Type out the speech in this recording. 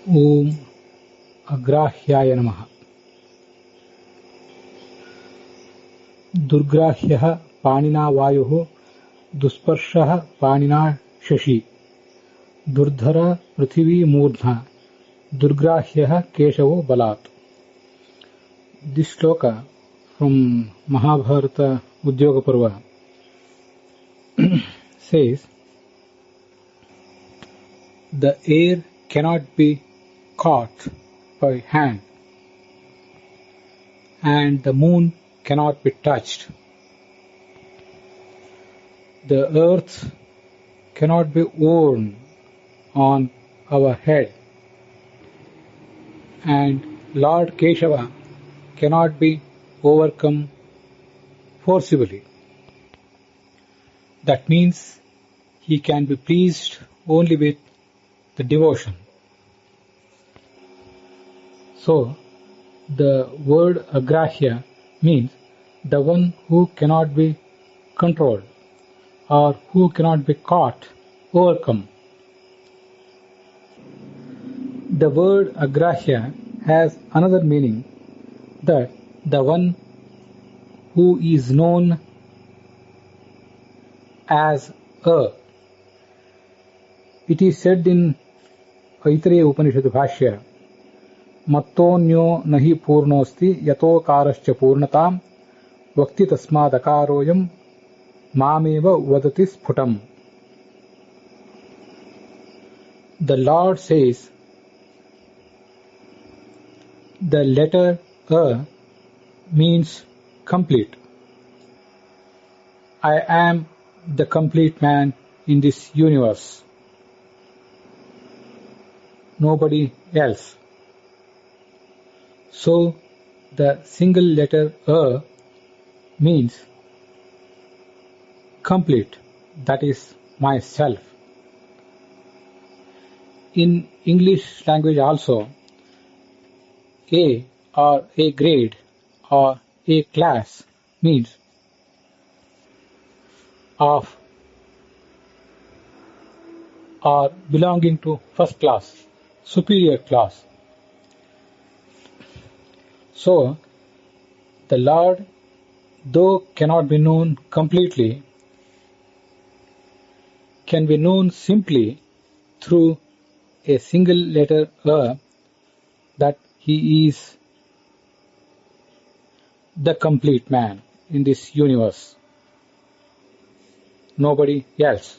ओम अग्राह्याय नमः। दुर्ग्राह्यः पाणिना वायुः दुस्पर्शः पाणिना शशि दुर्धर पृथिवी मूर्ध्ना दुर्ग्राह्यः केशवो बलात्. This shloka from Mahabharata Udyoga Parva says, the air cannot be caught by hand and the moon cannot be touched. The earth cannot be worn on our head and Lord Keshava cannot be overcome forcibly. That means he can be pleased only with the devotion. So, the word agrahya means the one who cannot be controlled or who cannot be caught, overcome. The word agrahya has another meaning, that the one who is known as a. It is said in Aitareya Upanishad Bhashya, Mattonyo nahi purnosti yatokarascha purnatam vakti tasmadakaroyam mameva vadati sphutam. The Lord says, the letter A means complete. I am the complete man in this universe. Nobody else. So, the single letter A means complete, that is myself. In English language also, A or A grade or A class means of or belonging to first class, superior class. So, the Lord, though cannot be known completely, can be known simply through a single letter A, that he is the complete man in this universe. Nobody else.